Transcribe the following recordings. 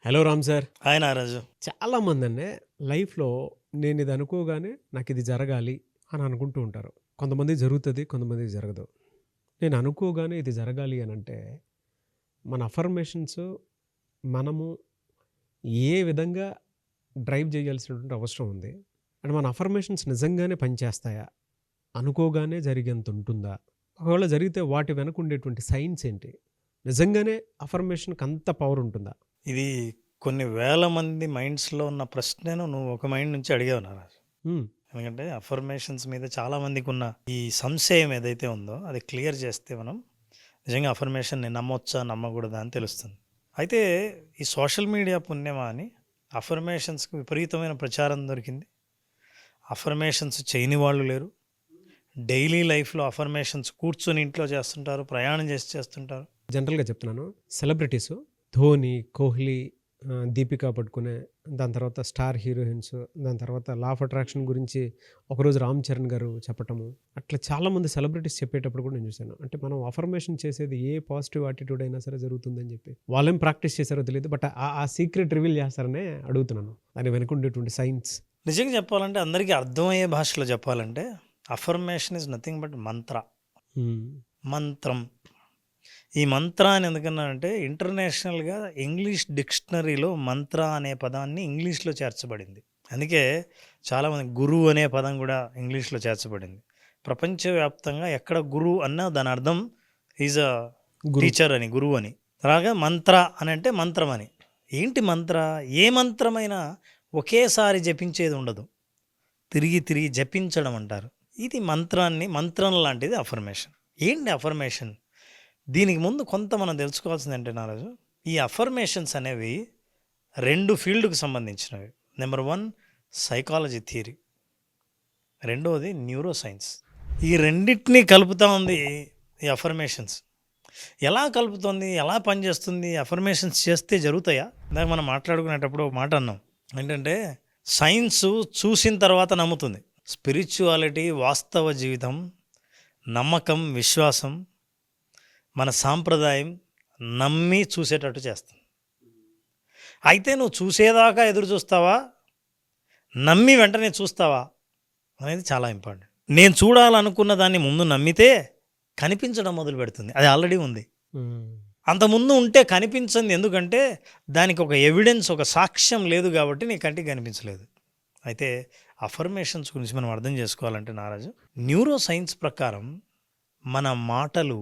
Hello Ram sir. Hi నారాజు. చాలామంది అండి లైఫ్‌లో నేను ఇది అనుకోగానే నాకు ఇది జరగాలి అని అనుకుంటూ ఉంటారు. కొంతమందికి జరుగుతది, కొంతమందికి జరగదు. నేను అనుకోగానే ఇది జరగాలి అనంటే మన అఫర్మేషన్స్ మనము ఏ విధంగా డ్రైవ్ చేయాల్సినటువంటి అవసరం ఉంది. అండ్ మన అఫర్మేషన్స్ నిజంగానే పనిచేస్తాయా? అనుకోగానే జరిగేంత ఉంటుందా? ఒకవేళ జరిగితే వాటి వెనక ఉండేటువంటి సైన్స్ ఏంటి? నిజంగానే అఫర్మేషన్‌కి అంత పవర్ ఉంటుందా? ఇది కొన్ని వేల మంది మైండ్స్లో ఉన్న ప్రశ్నను నువ్వు ఒక మైండ్ నుంచి అడిగావు నారాజు. హ్మ్. ఎందుకంటే అఫర్మేషన్స్ మీద చాలా మందికి ఉన్న ఈ సంశయం ఏదైతే ఉందో అది క్లియర్ చేస్తే మనం నిజంగా అఫర్మేషన్ని నమ్మొచ్చా నమ్మకూడదా అని తెలుస్తుంది. అయితే ఈ సోషల్ మీడియా పుణ్యమా అని అఫర్మేషన్స్కి విపరీతమైన ప్రచారం దొరికింది. అఫర్మేషన్స్ చేయని వాళ్ళు లేరు. డైలీ లైఫ్లో అఫర్మేషన్స్ కూర్చొని ఇంట్లో చేస్తుంటారు, ప్రయాణం చేసి చేస్తుంటారు. జనరల్‌గా చెప్తున్నాను. సెలబ్రిటీసు ధోని, కోహ్లీ, దీపికా పడుకునే, దాని తర్వాత స్టార్ హీరోయిన్స్, దాని తర్వాత లా ఆఫ్ అట్రాక్షన్ గురించి ఒకరోజు రామ్ చరణ్ గారు చెప్పటము. అట్లా చాలామంది సెలబ్రిటీస్ చెప్పేటప్పుడు కూడా నేను చూశాను. అంటే మనం అఫర్మేషన్ చేసేది ఏ పాజిటివ్ యాటిట్యూడ్ అయినా సరే జరుగుతుందని చెప్పి. వాళ్ళేం ప్రాక్టీస్ చేశారో తెలీదు. బట్ ఆ సీక్రెట్ రివీల్ చేస్తారనే అడుగుతున్నాను. దాని వెనక ఉండేటువంటి సైన్స్. నిజంగా చెప్పాలంటే అందరికీ అర్థమయ్యే భాషలో చెప్పాలంటే అఫర్మేషన్ ఈజ్ నథింగ్ బట్ మంత్రం. ఈ మంత్ర అని ఎందుకన్నానంటే ఇంటర్నేషనల్గా ఇంగ్లీష్ డిక్షనరీలో మంత్ర అనే పదాన్ని ఇంగ్లీష్లో చేర్చబడింది. అందుకే చాలామంది గురువు అనే పదం కూడా ఇంగ్లీష్లో చేర్చబడింది. ప్రపంచవ్యాప్తంగా ఎక్కడ గురువు అన్నా దాని అర్థం ఈజ్ అ టీచర్ అని, గురువు అని. అలాగా మంత్ర అని అంటే మంత్రం అని. ఏంటి మంత్ర? ఏ మంత్రమైనా ఒకేసారి జపించేది ఉండదు, తిరిగి తిరిగి జపించడం అంటారు. ఇది మంత్రం లాంటిది అఫర్మేషన్. ఏంటి అఫర్మేషన్? దీనికి ముందు కొంత మనం తెలుసుకోవాల్సింది ఏంటంటే నారాజు, ఈ అఫర్మేషన్స్ అనేవి 2 ఫీల్డ్కి సంబంధించినవి. నెంబర్ 1 సైకాలజీ థియరీ, రెండవది న్యూరో సైన్స్. ఈ రెండింటినీ కలుపుతూ ఉంది ఈ అఫర్మేషన్స్. ఎలా కలుపుతుంది, ఎలా పనిచేస్తుంది? అఫర్మేషన్స్ చేస్తే జరుగుతాయా? ఇందాక మనం మాట్లాడుకునేటప్పుడు ఒక మాట అన్నాం, ఏంటంటే సైన్స్ చూసిన తర్వాత నమ్ముతుంది, స్పిరిచువాలిటీ వాస్తవ జీవితం, నమ్మకం, విశ్వాసం, మన సాంప్రదాయం నమ్మి చూసేటట్టు చేస్తుంది. అయితే నువ్వు చూసేదాకా ఎదురు చూస్తావా, నమ్మి వెంటనే చూస్తావా అనేది చాలా ఇంపార్టెంట్. నేను చూడాలనుకున్న దాన్ని ముందు నమ్మితే కనిపించడం మొదలు పెడుతుంది. అది ఆల్రెడీ ఉంది. అంతకుముందు ఉంటే కనిపించింది, ఎందుకంటే దానికి ఒక ఎవిడెన్స్, ఒక సాక్ష్యం లేదు కాబట్టి నీ కంటికి కనిపించలేదు. అయితే అఫర్మేషన్స్ గురించి మనం అర్థం చేసుకోవాలంటే నారాజు, న్యూరో సైన్స్ ప్రకారం మన మాటలు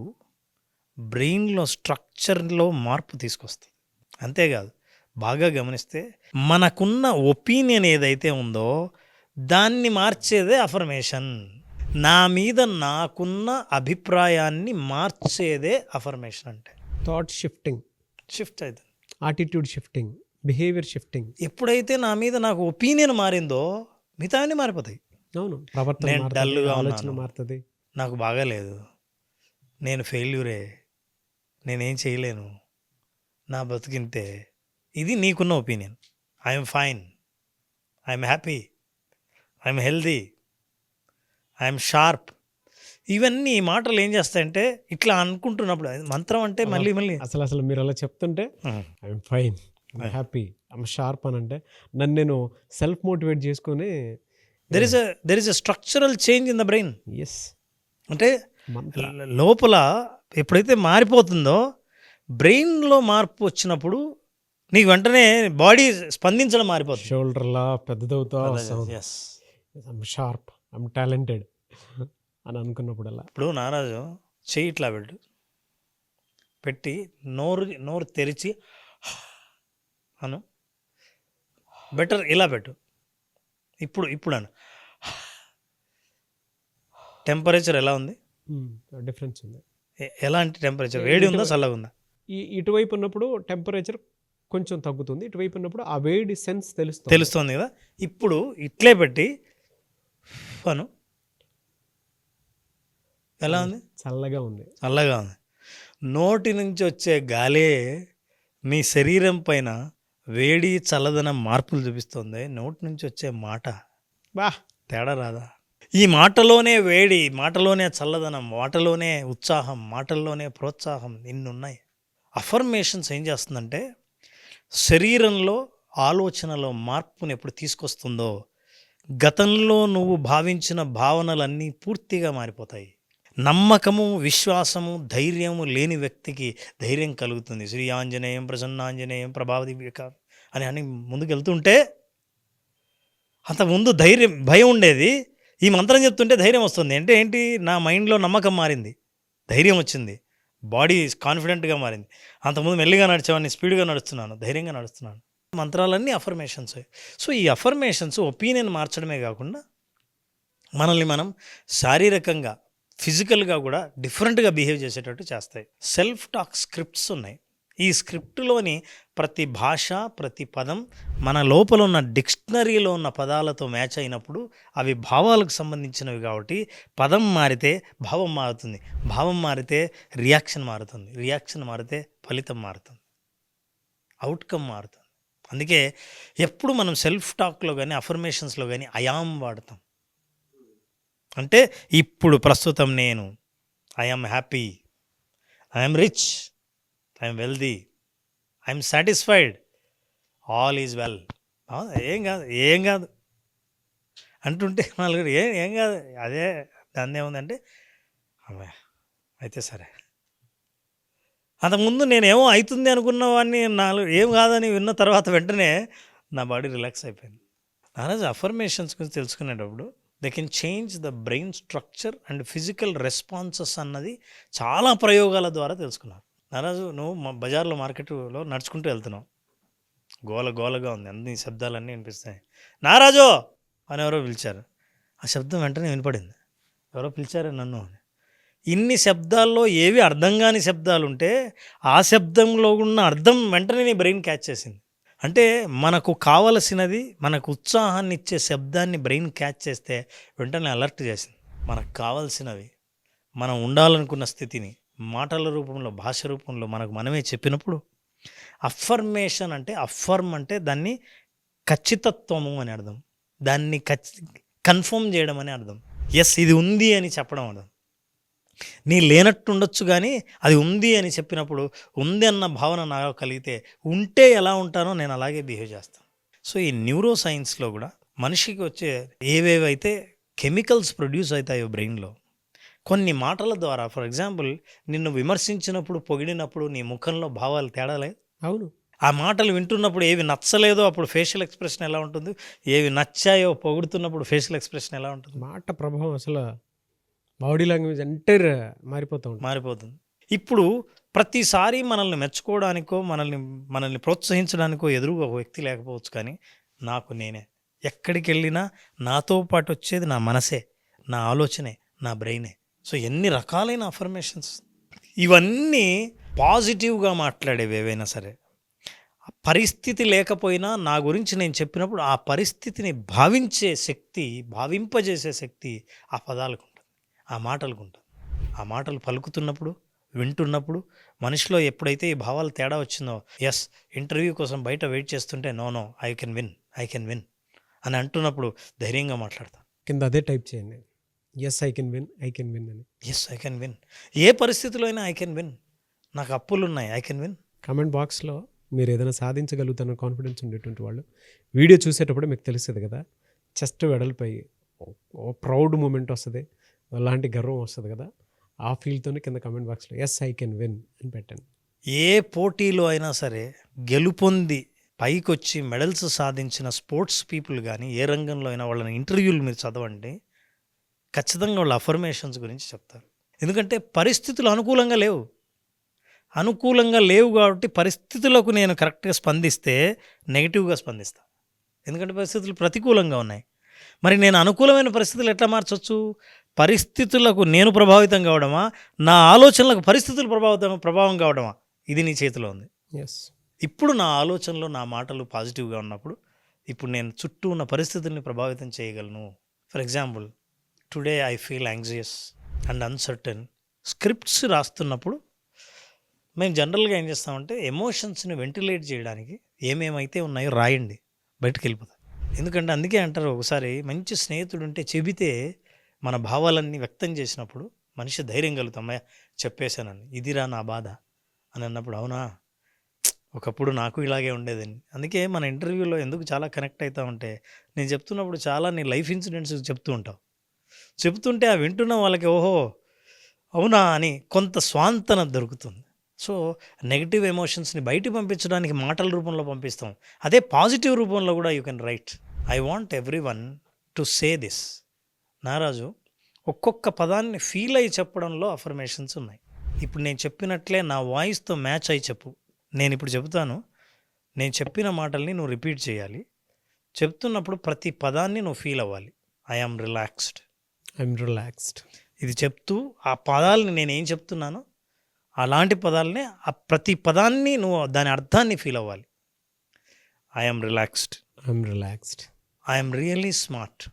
బ్రెయిన్లో స్ట్రక్చర్లో మార్పు తీసుకొస్తాయి. అంతేకాదు, బాగా గమనిస్తే మనకున్న ఒపీనియన్ ఏదైతే ఉందో దాన్ని మార్చేదే అఫర్మేషన్. నా మీద నాకున్న అభిప్రాయాన్ని మార్చేదే అఫర్మేషన్. అంటే థాట్ షిఫ్టింగ్, షిఫ్ట్ అవుతుంది, యాటిట్యూడ్ షిఫ్టింగ్, బిహేవియర్ షిఫ్టింగ్. ఎప్పుడైతే నా మీద నాకు ఒపీనియన్ మారిందో మిగతావన్నీ మారిపోతాయి. అవును, ప్రవర్తన నేను మారుతది, డల్గా ఆలోచన ఉన్నాను, మారుతుంది. నాకు బాగాలేదు, నేను ఫెయిల్యూరే, నేనేం చేయలేను, నా బతికింతే. ఇది నీకున్న opinion. I'm fine, I'm happy, I'm healthy, I'm sharp. ఇవన్నీ ఈ మాటలు ఏం చేస్తాయంటే ఇట్లా అనుకుంటున్నప్పుడు మంత్రం అంటే మళ్ళీ అసలు మీరు అలా చెప్తుంటే I'm fine, I'm happy, I'm sharp అని అంటే నన్ను నేను సెల్ఫ్ మోటివేట్ చేసుకొని there is a structural change in the brain. Yes, అంటే లోపల ఎప్పుడైతే మారిపోతుందో బ్రెయిన్లో మార్పు వచ్చినప్పుడు నీకు వెంటనే బాడీ స్పందించడం మారిపోతుంది. షోల్డర్లా పెద్దదవుతా, ఐఎమ్ షార్ప్, ఐఎమ్ టాలెంటెడ్ అని అనుకున్నప్పుడల్లా. ఇప్పుడు నారాజు చెయ్యి ఇట్లా పెట్టి నోరు తెరిచి అను, బెటర్ ఇలా పెట్టు. ఇప్పుడు అను, టెంపరేచర్ ఎలా ఉంది? డిఫరెన్స్ ఉంది. ఎలాంటి టెంపరేచర్? వేడి ఉందా, చల్లగా ఉందా? ఇటువైపు ఉన్నప్పుడు టెంపరేచర్ కొంచెం తగ్గుతుంది, ఇటువైపు ఉన్నప్పుడు ఆ వేడి సెన్స్ తెలుస్తుంది కదా. ఇప్పుడు ఇట్లే పెట్టి అను, ఎలా ఉంది? చల్లగా ఉంది. నోటి నుంచి వచ్చే గాలే మీ శరీరం పైన వేడి చల్లదనం మార్పులు చూపిస్తుంది. నోటి నుంచి వచ్చే మాట తేడా రాదా? ఈ మాటలోనే వేడి, మాటలోనే చల్లదనం, మాటలోనే ఉత్సాహం, మాటల్లోనే ప్రోత్సాహం, ఇన్ని ఉన్నాయి. అఫర్మేషన్స్ ఏం చేస్తుందంటే శరీరంలో ఆలోచనలో మార్పుని ఎప్పుడు తీసుకొస్తుందో గతంలో నువ్వు భావించిన భావనలన్నీ పూర్తిగా మారిపోతాయి. నమ్మకము, విశ్వాసము, ధైర్యము లేని వ్యక్తికి ధైర్యం కలుగుతుంది. శ్రీ ఆంజనేయం ప్రసన్నాంజనేయం ప్రభావదివ్యక అని ముందుకెళ్తుంటే అంతకుముందు భయం ఉండేది. ఈ మంత్రం చెప్తుంటే ధైర్యం వస్తుంది. అంటే ఏంటి, నా మైండ్లో నమ్మకం మారింది, ధైర్యం వచ్చింది, బాడీ కాన్ఫిడెంట్గా మారింది. అంతకుముందు మెల్లిగా నడిచేవాడిని, స్పీడ్గా నడుస్తున్నాను, ధైర్యంగా నడుస్తున్నాను. మంత్రాలన్నీ అఫర్మేషన్స్. సో ఈ అఫర్మేషన్స్ ఒపీనియన్ మార్చడమే కాకుండా మనల్ని మనం శారీరకంగా, ఫిజికల్గా కూడా డిఫరెంట్గా బిహేవ్ చేసేటట్టు చేస్తాయి. సెల్ఫ్ టాక్ స్క్రిప్ట్స్ ఉన్నాయి. ఈ స్క్రిప్ట్లోని ప్రతి భాష, ప్రతి పదం మన లోపల ఉన్న డిక్షనరీలో ఉన్న పదాలతో మ్యాచ్ అయినప్పుడు అవి భావాలకు సంబంధించినవి కాబట్టి పదం మారితే భావం మారుతుంది, భావం మారితే రియాక్షన్ మారుతుంది, రియాక్షన్ మారితే ఫలితం మారుతుంది, అవుట్కమ్ మారుతుంది. అందుకే ఎప్పుడు మనం సెల్ఫ్ టాక్లో కానీ అఫర్మేషన్స్లో కానీ ఐయామ్ వాడతాం. అంటే ఇప్పుడు ప్రస్తుతం నేను, I'm happy, I'm rich, I'm wealthy, I'm satisfied, all is well. ఏం కాదు అంటుంటే నలుగురు ఏం కాదు, అదే దాన్ని ఏముందంటే అమ్మాయి అయితే సరే. అంతకుముందు నేనేమో అవుతుంది అనుకున్న వాడిని ఏం కాదని విన్న తర్వాత వెంటనే నా బాడీ రిలాక్స్ అయిపోయింది. నారాజు అఫర్మేషన్స్ గురించి తెలుసుకునేటప్పుడు they can change the brain structure and physical responses అన్నది చాలా ప్రయోగాల ద్వారా తెలుసుకున్నారు. నారాజు, నువ్వు బజార్లో మార్కెట్లో నడుచుకుంటూ వెళ్తున్నావు, గోలగా ఉంది, అన్ని శబ్దాలన్నీ వినిపిస్తాయి. నారాజు అని ఎవరో పిలిచారు. ఆ శబ్దం వెంటనే వినపడింది, ఎవరో పిలిచారు నన్ను అని. ఇన్ని శబ్దాల్లో ఏవి అర్థం కాని శబ్దాలు ఉంటే ఆ శబ్దంలో ఉన్న అర్థం వెంటనే నీ బ్రెయిన్ క్యాచ్ చేసింది. అంటే మనకు కావలసినది, మనకు ఉత్సాహాన్ని ఇచ్చే శబ్దాన్ని బ్రెయిన్ క్యాచ్ చేస్తే వెంటనే అలర్ట్ చేసింది. మనకు కావాల్సినవి, మనం ఉండాలనుకున్న స్థితిని మాటల రూపంలో, భాష రూపంలో మనకు మనమే చెప్పినప్పుడు అఫర్మేషన్ అంటే, అఫర్మ్ అంటే దాన్ని ఖచ్చితత్వము అని అర్థం, దాన్ని కన్ఫర్మ్ చేయడం అని అర్థం. ఎస్, ఇది ఉంది అని చెప్పడం అర్థం. నీ లేనట్టు ఉండొచ్చు కానీ అది ఉంది అని చెప్పినప్పుడు ఉంది అన్న భావన నాకు కలిగితే ఉంటే ఎలా ఉంటానో నేను అలాగే బిహేవ్ చేస్తాను. సో ఈ న్యూరో సైన్స్లో కూడా మనిషికి వచ్చే ఏవేవైతే కెమికల్స్ ప్రొడ్యూస్ అవుతాయో బ్రెయిన్లో కొన్ని మాటల ద్వారా, ఫర్ ఎగ్జాంపుల్ నిన్ను విమర్శించినప్పుడు, పొగిడినప్పుడు నీ ముఖంలో భావాలు తేడాలే. అవును. ఆ మాటలు వింటున్నప్పుడు ఏవి నచ్చలేదో అప్పుడు ఫేషియల్ ఎక్స్ప్రెషన్ ఎలా ఉంటుంది, ఏవి నచ్చాయో పొగుడుతున్నప్పుడు ఫేషియల్ ఎక్స్ప్రెషన్ ఎలా ఉంటుంది. మాట ప్రభావం అసలు బాడీ లాంగ్వేజ్ ఎంటైర్ మారిపోతుంది. ఇప్పుడు ప్రతిసారి మనల్ని మెచ్చుకోవడానికో, మనల్ని ప్రోత్సహించడానికో ఎదురుగా ఒక వ్యక్తి లేకపోవచ్చు, కానీ నాకు నేనే. ఎక్కడికి వెళ్ళినా నాతో పాటు వచ్చేది నా మనసే, నా ఆలోచనే, నా బ్రెయినే. సో ఎన్ని రకాలైన అఫర్మేషన్స్. ఇవన్నీ పాజిటివ్గా మాట్లాడేవి ఏవైనా సరే. పరిస్థితి లేకపోయినా నా గురించి నేను చెప్పినప్పుడు ఆ పరిస్థితిని భావించే శక్తి, భావింపజేసే శక్తి ఆ పదాలకు ఉంటుంది, ఆ మాటలకు ఉంటుంది. ఆ మాటలు పలుకుతున్నప్పుడు, వింటున్నప్పుడు మనిషిలో ఎప్పుడైతే ఈ భావాలు తేడా వచ్చిందో, ఎస్ ఇంటర్వ్యూ కోసం బయట వెయిట్ చేస్తుంటే నో ఐ కెన్ విన్ అని అంటున్నప్పుడు ధైర్యంగా మాట్లాడతాను. కింద అదే టైప్ చేయండి, ఎస్ ఐ కెన్ విన్ అని. Yes I can win. ఏ పరిస్థితిలో అయినా ఐ కెన్ విన్. నాకు అప్పులు ఉన్నాయి, ఐ కెన్ విన్. కామెంట్ బాక్స్లో మీరు ఏదైనా సాధించగలుగుతారన్న కాన్ఫిడెన్స్ ఉండేటువంటి వాళ్ళు వీడియో చూసేటప్పుడు మీకు తెలుస్తుంది కదా, చెస్ట్ వెడల్పై ప్రౌడ్ మూమెంట్ వస్తుంది, అలాంటి గర్వం వస్తుంది కదా, ఆ ఫీల్తోనే కింద కామెంట్ బాక్స్లో ఎస్ ఐ కెన్ విన్ అని పెట్టండి. ఏ పోటీలో అయినా సరే గెలుపొంది పైకొచ్చి మెడల్స్ సాధించిన స్పోర్ట్స్ పీపుల్ కానీ ఏ రంగంలో అయినా వాళ్ళని ఇంటర్వ్యూలు మీరు చదవండి, ఖచ్చితంగా వాళ్ళ అఫర్మేషన్స్ గురించి చెప్తారు. ఎందుకంటే పరిస్థితులు అనుకూలంగా లేవు కాబట్టి పరిస్థితులకు నేను కరెక్ట్గా స్పందిస్తే నెగిటివ్గా స్పందిస్తాను. ఎందుకంటే పరిస్థితులు ప్రతికూలంగా ఉన్నాయి. మరి నేను అనుకూలమైన పరిస్థితులు ఎట్లా మార్చవచ్చు? పరిస్థితులకు నేను ప్రభావితం కావడమా, నా ఆలోచనలకు పరిస్థితులు ప్రభావం కావడమా? ఇది నీ చేతిలో ఉంది. ఇప్పుడు నా ఆలోచనలో, నా మాటలు పాజిటివ్గా ఉన్నప్పుడు ఇప్పుడు నేను చుట్టూ ఉన్న పరిస్థితుల్ని ప్రభావితం చేయగలను. For example, today I feel anxious and uncertain. Scripts రాస్తున్నప్పుడు మేము జనరల్గా ఏం చేస్తామంటే ఎమోషన్స్ని వెంటిలేట్ చేయడానికి ఏమేమైతే ఉన్నాయో రాయండి, బయటకు వెళ్ళిపోతాయి. ఎందుకంటే అందుకే అంటారు, ఒకసారి మంచి స్నేహితుడు ఉంటే చెబితే మన భావాలన్నీ వ్యక్తం చేసినప్పుడు మనిషి ధైర్యం కలుగుతాం, చెప్పేశానని, ఇదిరా నా బాధ అని అన్నప్పుడు, అవునా ఒకప్పుడు నాకు ఇలాగే ఉండేదని. అందుకే మన ఇంటర్వ్యూలో ఎందుకు చాలా కనెక్ట్ అవుతా ఉంటే, నేను చెప్తున్నప్పుడు చాలా నీ లైఫ్ ఇన్సిడెంట్స్ చెప్తూ ఉంటావు. చెప్తుంటే ఆ వింటున్న వాళ్ళకి ఓహో! అవునా! అని కొంత స్వాంతన దొరుకుతుంది. సో, నెగెటివ్ ఎమోషన్స్‌ని బయటికి పంపించడానికి మాటల రూపంలో పంపిస్తాం. అదే పాజిటివ్ రూపంలో కూడా you can write. I want everyone to say this. Naraju ఒక్కొక్క పదాన్ని ఫీల్ అయ్యి చెప్పడంలో అఫర్మేషన్స్ ఉన్నాయి. ఇప్పుడు నేను చెప్పినట్లే నా వాయిస్‌తో మ్యాచ్ అయ్యి చెప్పు. నేనిప్పుడు చెబుతాను. నేను చెప్పిన మాటల్ని నువ్వు రిపీట్ చేయాలి. చెప్తున్నప్పుడు ప్రతి పదాన్ని నువ్వు ఫీల్ అవ్వాలి. I am relaxed. I'm relaxed. ఇది చెప్తూ ఆ పదాలని నేనేం చెప్తున్నానో అలాంటి పదాలనే ఆ ప్రతి పదాన్ని నువ్వు దాని అర్థాన్ని ఫీల్ అవ్వాలి. I am relaxed. I'm relaxed. I am really smart.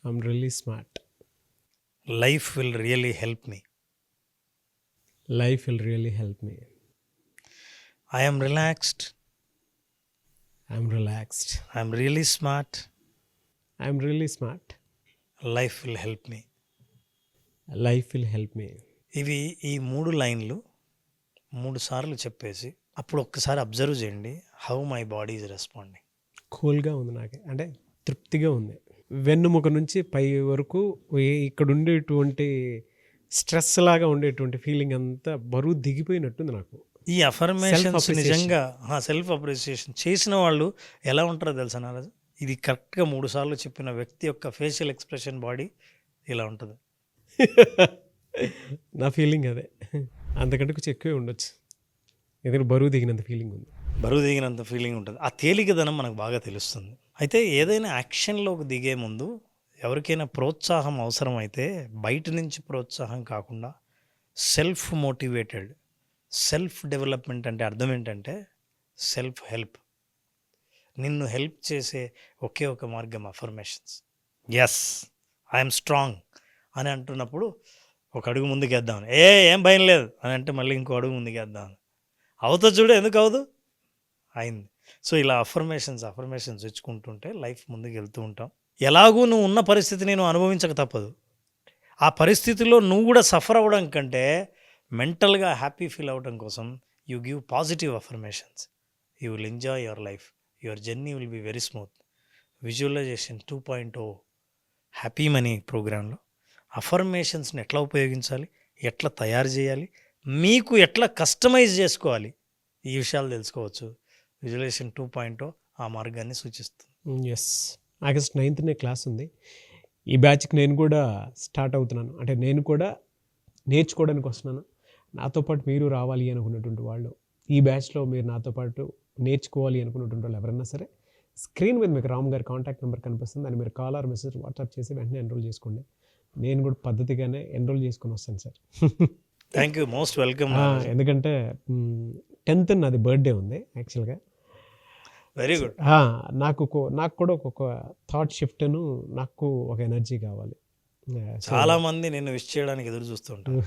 I'm really smart. Life will really help me. Life will really help me. I am relaxed. I'm relaxed. I am really smart. I'm really smart. Life will help me. Life will help me. ఇవి ఈ 3 లైన్లు 3 సార్లు చెప్పేసి అప్పుడు ఒక్కసారి observe చేయండి. How my body is responding. కూల్గా ఉంది నాకు, అంటే తృప్తిగా ఉంది. వెన్నుముక నుంచి పై వరకు ఇక్కడ ఉండేటువంటి స్ట్రెస్ లాగా ఉండేటువంటి ఫీలింగ్ అంతా బరువు దిగిపోయినట్టుంది నాకు. ఈ అఫర్మేషన్స్ Self-appreciation. నిజంగా సెల్ఫ్ అప్రిసియేషన్ చేసిన వాళ్ళు ఎలా ఉంటారో తెలుసా నారాజు? ఇది కరెక్ట్గా 3 సార్లు చెప్పిన వ్యక్తి యొక్క ఫేషియల్ ఎక్స్ప్రెషన్ బాడీ ఇలా ఉంటుంది. నా ఫీలింగ్ అదే. అంతకంటే కొంచెం ఎక్కువే ఉండొచ్చు, ఎందుకంటే బరువు దిగినంత ఫీలింగ్ ఉంది. బరువు దిగినంత ఫీలింగ్ ఉంటుంది. ఆ తేలికదనం మనకు బాగా తెలుస్తుంది. అయితే ఏదైనా యాక్షన్లోకి దిగే ముందు ఎవరికైనా ప్రోత్సాహం అవసరమైతే బయట నుంచి ప్రోత్సాహం కాకుండా సెల్ఫ్ మోటివేటెడ్ సెల్ఫ్ డెవలప్మెంట్ అంటే అర్థం ఏంటంటే సెల్ఫ్ హెల్ప్. నిన్ను హెల్ప్ చేసే ఒకే ఒక మార్గం అఫర్మేషన్స్. ఎస్ ఐఎమ్ స్ట్రాంగ్ అని అంటున్నప్పుడు ఒక అడుగు ముందుకేద్దాం. ఏం భయం లేదు అని అంటే మళ్ళీ ఇంకో అడుగు ముందుకేద్దాం. అవుతా చూడు, ఎందుకు అవదు, అయింది. సో ఇలా అఫర్మేషన్స్ ఇచ్చుకుంటుంటే లైఫ్ ముందుకు వెళ్తూ ఉంటాం. ఎలాగూ నువ్వు ఉన్న పరిస్థితిని నువ్వు అనుభవించక తప్పదు. ఆ పరిస్థితిలో నువ్వు కూడా సఫర్ అవ్వడం కంటే మెంటల్గా హ్యాపీ ఫీల్ అవ్వడం కోసం you give positive affirmations. You will enjoy your life. Your journey will be very smooth. Visualization 2.0 happy money ప్రోగ్రాంలో అఫర్మేషన్స్ని ఎట్లా ఉపయోగించాలి, ఎట్లా తయారు చేయాలి, మీకు ఎట్లా కస్టమైజ్ చేసుకోవాలి, ఈ విషయాలు తెలుసుకోవచ్చు. విజువలైజేషన్ 2.0 ఆ మార్గాన్ని సూచిస్తుంది. ఎస్, ఆగస్ట్ 9th క్లాస్ ఉంది. ఈ బ్యాచ్కి నేను కూడా స్టార్ట్ అవుతున్నాను. అంటే నేను కూడా నేర్చుకోవడానికి వస్తున్నాను. నాతో పాటు మీరు రావాలి అనుకున్నటువంటి వాళ్ళు, ఈ బ్యాచ్లో మీరు నాతో పాటు నేర్చుకోవాలి అనుకున్నటువంటి వాళ్ళు ఎవరైనా సరే, స్క్రీన్ మీద మీకు రామ్ గారి కాంటాక్ట్ నెంబర్ కనిపిస్తుంది. దాన్ని మీరు కాల్ ఆర్ మెసేజ్ వాట్సాప్ చేసి వెంటనే ఎన్రోల్ చేసుకోండి. నేను కూడా పద్ధతిగానే ఎన్రోల్ చేసుకొని వస్తాను sir. Thank you, most welcome. ఎందుకంటే 10th నాది బర్త్డే ఉంది యాక్చువల్గా. Very good. నాకు కూడా ఒక్కొక్క థాట్ షిఫ్ట్ను, నాకు ఒక ఎనర్జీ కావాలి. చాలా మంది నిన్ను విష్ చేయడానికి ఎదురు చూస్తూ ఉంటారు.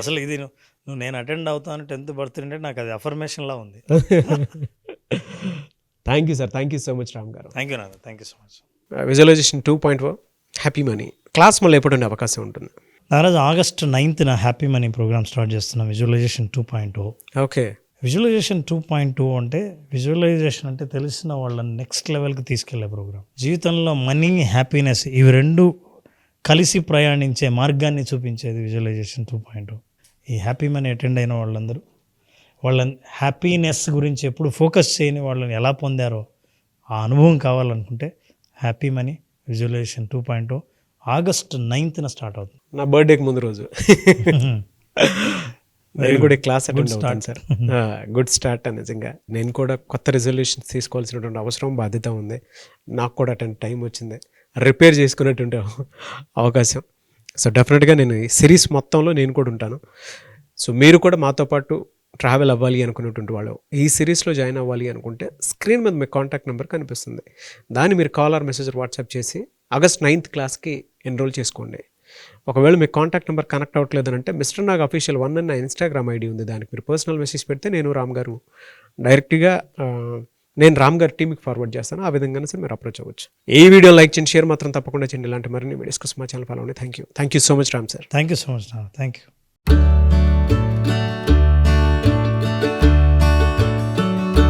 అసలు ఇది నువ్వు నేను అటెండ్ అవుతాను 10th బర్త్డే అంటే నాకు అది అఫర్మేషన్లా ఉంది. Thank you sir, thank you so much Ram garu. Thank you నాన్న, thank you so much. Visualization 2.0 happy money class మళ్ళీ ఎప్పుడు ఉండే అవకాశం ఉంటుంది? Naraju August 9th happy money program start చేస్తున్నాం. విజువలైజేషన్ 2.0. ఓకే. విజువలైజేషన్ 2.0 అంటే విజువలైజేషన్ అంటే తెలిసిన వాళ్ళని నెక్స్ట్ లెవెల్కి తీసుకెళ్లే ప్రోగ్రామ్. జీవితంలో మనీ, హ్యాపీనెస్ ఇవి రెండు కలిసి ప్రయాణించే మార్గాన్ని చూపించేది విజువలైజేషన్ 2.0. ఈ హ్యాపీ మనీ అటెండ్ అయిన వాళ్ళందరూ వాళ్ళ హ్యాపీనెస్ గురించి ఎప్పుడు ఫోకస్ చేయని వాళ్ళని ఎలా పొందారో ఆ అనుభవం కావాలనుకుంటే happy money visualization 2.0 August 9th start అవుతుంది. నా బర్త్డేకి ముందు రోజు. నేను కూడా క్లాస్ అటెండ్ అవుతాను సార్. Good start. నిజంగా నేను కూడా కొత్త రిజల్యూషన్స్ తీసుకోవాల్సినటువంటి అవసరం, బాధ్యత ఉంది. నాకు కూడా అటెండ్ టైం వచ్చింది, రిపేర్ చేసుకునేటువంటి అవకాశం. సో డెఫినెట్గా నేను ఈ సిరీస్ మొత్తంలో నేను కూడా ఉంటాను. సో మీరు కూడా మాతో పాటు ట్రావెల్ అవ్వాలి అనుకునేటువంటి వాళ్ళు, ఈ సిరీస్లో జాయిన్ అవ్వాలి అనుకుంటే స్క్రీన్ మీద మీ కాంటాక్ట్ నెంబర్ కనిపిస్తుంది. దాన్ని మీరు కాల్ ఆర్ మెసేజ్ వాట్సాప్ చేసి ఆగస్ట్ 9th క్లాస్కి ఎన్రోల్ చేసుకోండి. ఒకవేళ మీకు కాంటాక్ట్ నెంబర్ కనెక్ట్ అవ్వట్లేదనంటే మిస్టర్ నాగ్ అఫీషియల్ 1 అని నా ఇన్స్టాగ్రామ్ ఐడి ఉంది. దానికి మీరు పర్సనల్ మెసేజ్ పెడితే నేను రామ్ గారు డైరెక్ట్గా నేను రామ్ గారి టీమ్కి ఫార్వర్డ్ చేస్తాను. ఆ విధంగానే సార్ మీరు అప్రోచ్ అవ్వచ్చు. ఈ వీడియో లైక్ చేయండి, షేర్ మాత్రం తప్పకుండా చేయండి. ఇలాంటి మరిన్ని వీడియోస్ కోసం మా ఛానల్ ఫాలో అవ్వండి. Thank you so much Ram sir. Thank you so much. Thank you.